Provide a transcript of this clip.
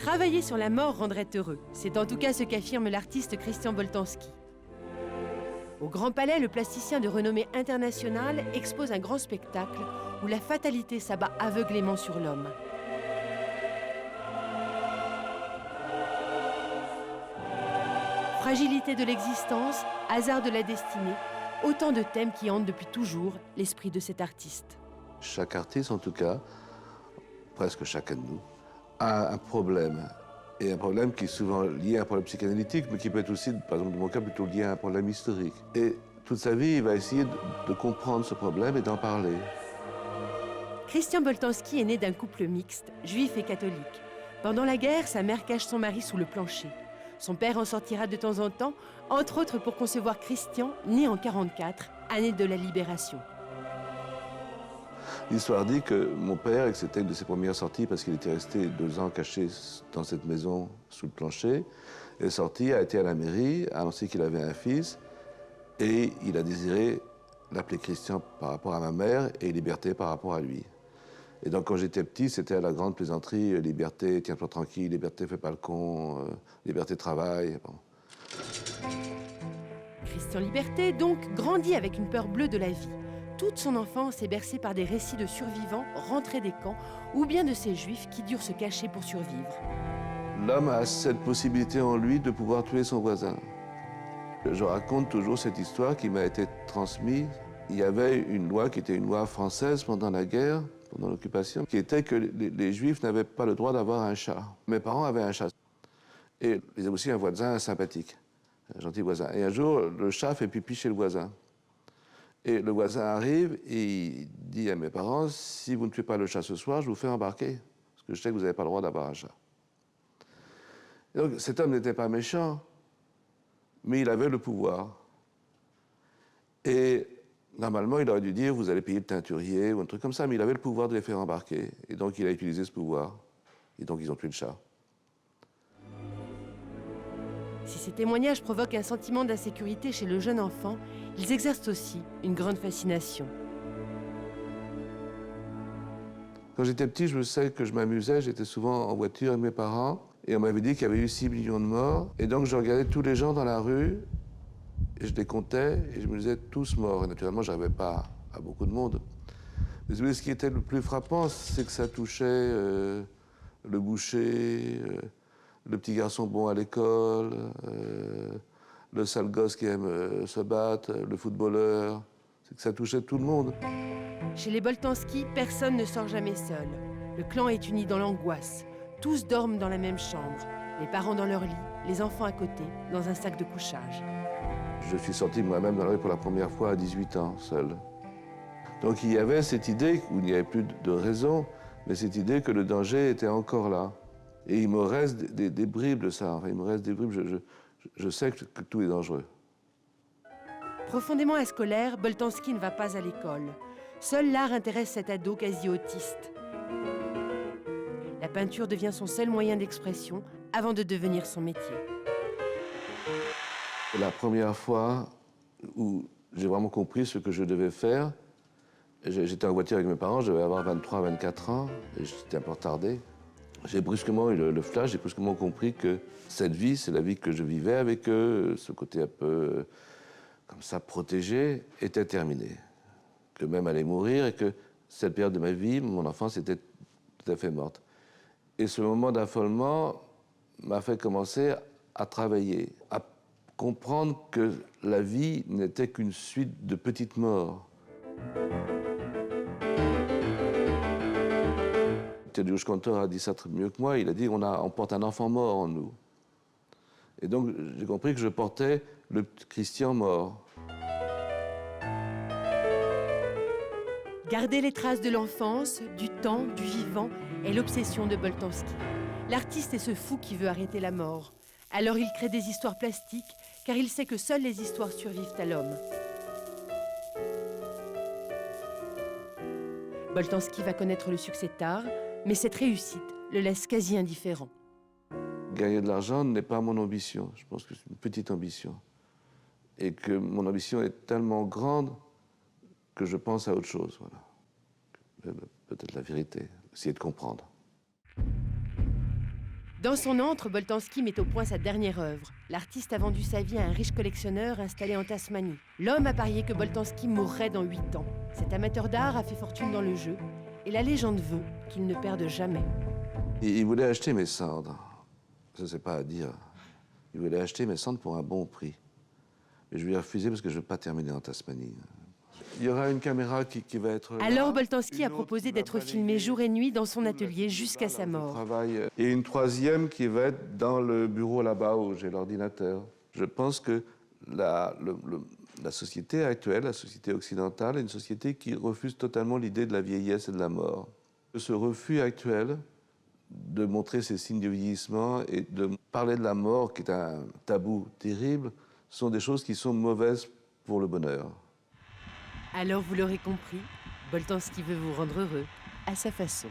Travailler sur la mort rendrait heureux. C'est en tout cas ce qu'affirme l'artiste Christian Boltanski. Au Grand Palais, le plasticien de renommée internationale expose un grand spectacle où la fatalité s'abat aveuglément sur l'homme. Fragilité de l'existence, hasard de la destinée, autant de thèmes qui hantent depuis toujours l'esprit de cet artiste. Chaque artiste, en tout cas, presque chacun de nous, a un problème. Et un problème qui est souvent lié à un problème psychanalytique, mais qui peut être aussi, par exemple, dans mon cas, plutôt lié à un problème historique. Et toute sa vie, il va essayer de comprendre ce problème et d'en parler. Christian Boltanski est né d'un couple mixte, juif et catholique. Pendant la guerre, sa mère cache son mari sous le plancher. Son père en sortira de temps en temps, entre autres pour concevoir Christian, né en 1944, année de la Libération. L'histoire dit que mon père, et que c'était une de ses premières sorties parce qu'il était resté 2 ans caché dans cette maison sous le plancher, est sorti, a été à la mairie, a annoncé qu'il avait un fils et il a désiré l'appeler Christian par rapport à ma mère et Liberté par rapport à lui. Et donc quand j'étais petit, c'était à la grande plaisanterie, Liberté, tiens-toi tranquille, Liberté, fais pas le con, Liberté, travaille. Bon. Christian Liberté, donc, grandit avec une peur bleue de la vie. Toute son enfance est bercée par des récits de survivants rentrés des camps ou bien de ces juifs qui durent se cacher pour survivre. L'homme a cette possibilité en lui de pouvoir tuer son voisin. Je raconte toujours cette histoire qui m'a été transmise. Il y avait une loi qui était une loi française pendant la guerre, pendant l'occupation, qui était que les Juifs n'avaient pas le droit d'avoir un chat. Mes parents avaient un chat. Et ils avaient aussi un voisin sympathique, un gentil voisin. Et un jour, le chat fait pipi chez le voisin. Et le voisin arrive et il dit à mes parents, si vous ne tuez pas le chat ce soir, je vous fais embarquer. Parce que je sais que vous n'avez pas le droit d'avoir un chat. Et donc cet homme n'était pas méchant, mais il avait le pouvoir. Et normalement, il aurait dû dire, vous allez payer le teinturier ou un truc comme ça, mais il avait le pouvoir de les faire embarquer. Et donc, il a utilisé ce pouvoir. Et donc, ils ont tué le chat. Si ces témoignages provoquent un sentiment d'insécurité chez le jeune enfant, ils exercent aussi une grande fascination. Quand j'étais petit, je sais que je m'amusais, j'étais souvent en voiture avec mes parents, et on m'avait dit qu'il y avait eu 6 millions de morts. Et donc, je regardais tous les gens dans la rue, et je les comptais, et je me disais tous morts. Et naturellement, je n'arrivais pas à beaucoup de monde. Mais ce qui était le plus frappant, c'est que ça touchait le boucher, le petit garçon bon à l'école, le sale gosse qui aime se battre, le footballeur. C'est que ça touchait tout le monde. Chez les Boltanski, personne ne sort jamais seul. Le clan est uni dans l'angoisse. Tous dorment dans la même chambre. Les parents dans leur lit, les enfants à côté, dans un sac de couchage. Je suis sorti moi-même dans la rue pour la première fois à 18 ans, seul. Donc il y avait cette idée, où il n'y avait plus de raison, mais cette idée que le danger était encore là. Et il me reste des bribes de ça. Enfin, il me reste des bribes, je sais que tout est dangereux. Profondément ascolaire, Boltanski ne va pas à l'école. Seul l'art intéresse cet ado quasi autiste. La peinture devient son seul moyen d'expression avant de devenir son métier. La première fois où j'ai vraiment compris ce que je devais faire, j'étais en voiture avec mes parents, je devais avoir 23, 24 ans, et j'étais un peu retardé. J'ai brusquement eu le flash, j'ai brusquement compris que cette vie, c'est la vie que je vivais avec eux, ce côté un peu comme ça protégé, était terminé. Que même allait mourir et que cette période de ma vie, mon enfance, était tout à fait morte. Et ce moment d'affolement m'a fait commencer à travailler, à comprendre que la vie n'était qu'une suite de petites morts. Tadeusz Kantor a dit ça très mieux que moi. Il a dit on porte un enfant mort en nous. Et donc j'ai compris que je portais le Christian mort. Garder les traces de l'enfance, du temps, du vivant est l'obsession de Boltanski. L'artiste est ce fou qui veut arrêter la mort. Alors il crée des histoires plastiques, car il sait que seules les histoires survivent à l'homme. Boltanski va connaître le succès tard, mais cette réussite le laisse quasi indifférent. Gagner de l'argent n'est pas mon ambition. Je pense que c'est une petite ambition. Et que mon ambition est tellement grande que je pense à autre chose. Voilà. Peut-être la vérité, essayer de comprendre. Dans son antre, Boltanski met au point sa dernière œuvre. L'artiste a vendu sa vie à un riche collectionneur installé en Tasmanie. L'homme a parié que Boltanski mourrait dans 8 ans. Cet amateur d'art a fait fortune dans le jeu, et la légende veut qu'il ne perde jamais. Il voulait acheter mes cendres. Ça, c'est pas à dire. Il voulait acheter mes cendres pour un bon prix. Mais je lui ai refusé parce que je ne veux pas terminer en Tasmanie. Il y aura une caméra qui va être là. Alors Boltanski a proposé d'être filmé jour et nuit dans son atelier jusqu'à sa mort. Et une troisième qui va être dans le bureau là-bas où j'ai l'ordinateur. Je pense que la société actuelle, la société occidentale, est une société qui refuse totalement l'idée de la vieillesse et de la mort. Ce refus actuel de montrer ces signes de vieillissement et de parler de la mort, qui est un tabou terrible, sont des choses qui sont mauvaises pour le bonheur. Alors vous l'aurez compris, Boltanski veut vous rendre heureux à sa façon.